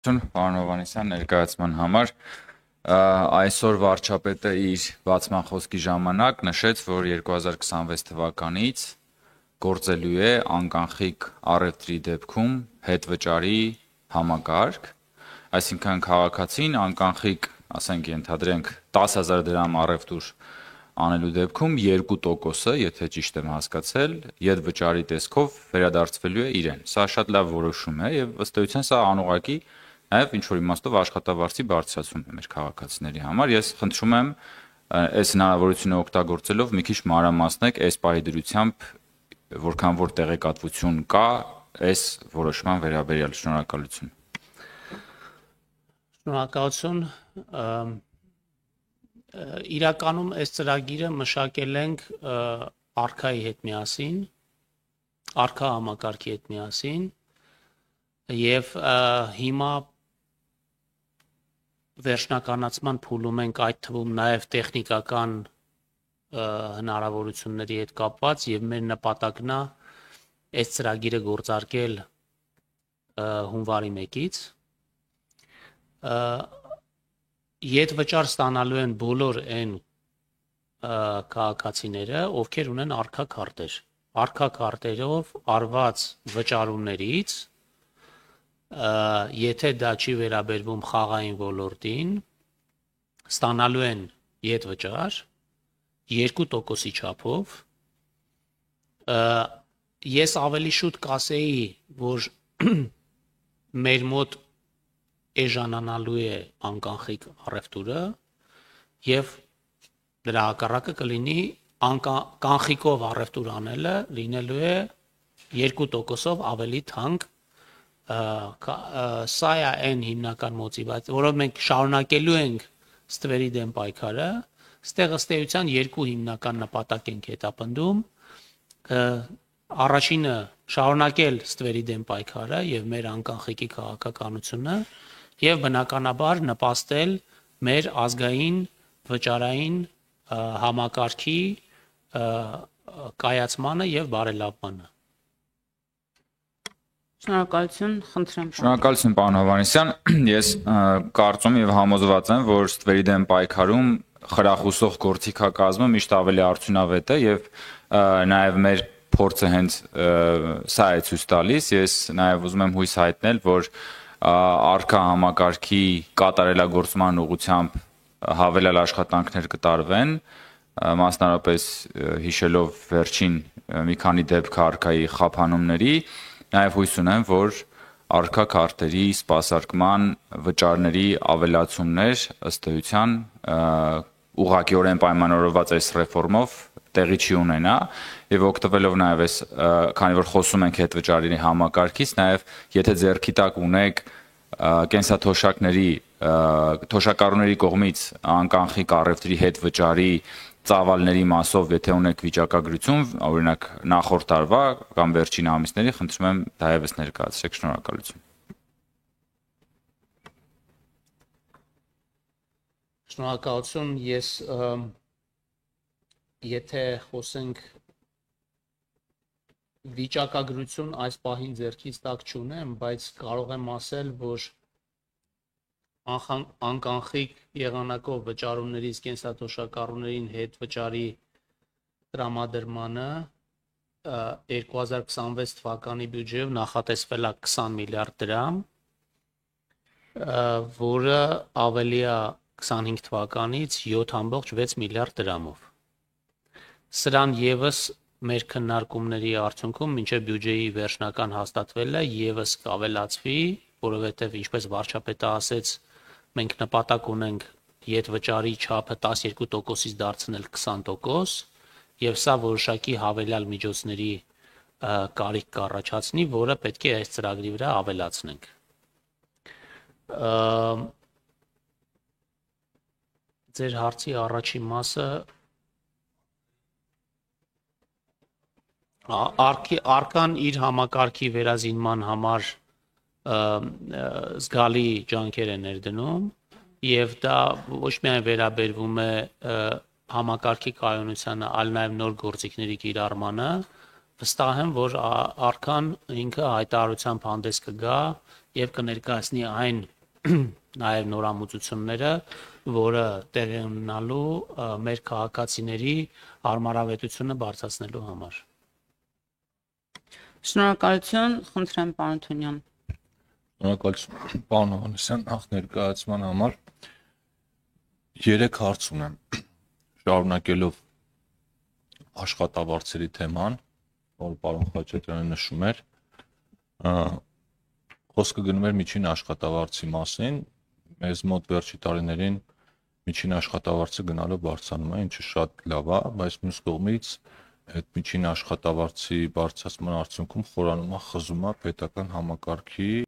Պարոն Հովհաննիսյան, ներկայացման համար այսօր վարչապետը իր բացման խոսքի ժամանակ նշեց, որ 2026 թվականից գործելու է անկանխիկ առևտրի դեպքում հետվճարի համակարգ, այսինքն քաղաքացին անկանխիկ, ասենք ենթադրենք 10,000 դրամ առևտուր անելու դեպքում 2%-ը, եթե ճիշտ եմ հասկացել, ետվճարի տեսքով վերադարձվելու է իրեն։ Սա շատ լավ որոշում է եւ ըստ էության սա անուղղակի նաև ինչ-որ իմաստով աշխատավարձի բարձրացում է մեր քաղաքացիների համար։ Ես խնդրում եմ այս հնարավորությունը օգտագործելով մի քիչ մանրամասնեք այս պահի դրությամբ, որքան որ տեղեկատվություն կա այս որոշման վերաբերյալ։ Շնորհակալություն։ Շնորհակալություն։ Իրականում այս ծրագիրը մշակել ենք արքայի հետ միասին, արքա համակարգի հետ միասին եւ հիմա վերջնականացման փուլում ենք այդ թվում նաև տեխնիկական հնարավորությունների հետ կապված եւ մեր նպատակն է այս ծրագիրը գործարկել հունվարի 1-ից ետվճար ստանալու են բոլոր այն քաղաքացիները, ովքեր ունեն արքա քարտեր։ Արքա քարտերով արված վճարումներից եթե դա չի վերաբերվում խաղային ոլորտին, ստանալու են ետվճար 2%-ի չափով։ Ես ավելի շուտ կասեի, որ մեր մոտ էժանանալու է անկանխիկ առևտուրը եւ դրա հակառակը կլինի կանխիկով առևտուր անելը լինելու է 2%-ով ավելի թանկ։ Սա է այն հիմնական մոտիվացիա, որով մենք շարունակելու ենք ստվերի դեմ պայքարը, ստեղ ըստ էության երկու հիմնական նպատակ ենք հետապնդում։ Առաջինը շարունակել ստվերի դեմ պայքարը եւ մեր անկանխիկի քաղաքականությունը եւ բնականաբար նպաստել մեր ազգային վճարային համակարգի կայացմանը եւ բարելավմանը։ Շնորհակալություն, խնդրեմ։ Շնորհակալություն, պարոն Հովհաննիսյան։ Ես կարծում եւ համոզված եմ, որ ստվերի դեմ պայքարում խրախուսող գործիքակազմը միշտ ավելի արդյունավետ է եւ նաեւ մեր փորձը հենց սա է ցույց տալիս։ Ես նաեւ ուզում եմ հույս հայտնել, որ արքա համակարգի կատարելագործման ուղղությամբ հավելյալ աշխատանքներ կտարվեն, մասնարարպես հիշելով վերջին մի քանի դեպք արքայի խափանումների, նաև հույս ունեմ, որ արքա քարտերի սպասարկման վճարների ավելացումներ ըստ էության ուղղակիորեն պայմանավորված այս ռեֆորմով տեղի չի ունենա եւ օգտվելով նաև այս քանի որ խոսում ենք հետվճարի համակարգից, նաև եթե ձեռքի տակ ունեք կենսաթոշակների թոշակառուների կողմից անկանխիկ առևտրի հետվճարի ծավալների մասով, եթե ունեք վիճակագրություն, օրինակ նախորդ տարվա կամ վերջին ամիսների, խնդրում եմ դա եւս ներկայացրեք։ Շնորհակալություն։ Շնորհակալություն։ Ես եթե խոսենք վիճակագրություն այս պահին ձեռքից տակ չունեմ, բայց կարող եմ ասել, որ անկանխիկ եղանակով վճարումներից կենսաթոշակառուներին հետ վճարի տրամադրմանը 2026 թվականի բյուջեով նախատեսվել է 20 միլիարդ դրամ, որը ավելի է 25 թվականից 7.6 միլիարդ դրամով։ Սրան եւս մեր քննարկումների արդյունքում մինչև բյուջեի վերջնական հաստատվելը եւս կավելացվի, որովհետեւ ինչպես վարչապետը ասեց, մենք նպատակ ունենք ետվճարի չափը 12%-ից դարձնել 20% եւ սա որոշակի հավելյալ միջոցների կարիք կառաջացնի, որը պետք է այս ծրագրի վրա ավելացնենք։ Ձեր հարցի առաջին մասը արքան իր համակարգի վերազինման համար զգալի ջանքեր է ներդնում եւ դա ոչ միայն վերաբերվում է համակարգի կայունությանը, այլ նաեւ նոր գործիքների կիրառմանը, վստահ եմ, որ արքան ինքը հայտարարությամբ հանդես կգա եւ կներկայացնի այն նաև նորամուծությունները, որը տեղի ունենալու մեր քաղաքացիների հարմարավետությունը բարձրացնելու համար։ Շնորհակալություն, խնդրեմ պարոն Թունյան։ Շնորհակալություն պարոն Հովհաննիսյան նախ ներկայացման համար։ 3 հարց ունեմ, շարունակելով աշխատավարձերի թեման, որ պարոն Խաչատրյանը նշում էր, խոսքը գնում էր միջին աշխատավարձի մասին, մեզ մոտ վերջի տարիներին միջին աշխատավարձը գնալով բարձրանում է, ինչը շատ լավ է, բայց մյուս կողմից այդ միջին աշխատավարձի բարձրացման արդյունքում խորանում է, խզում է պետական համակարգի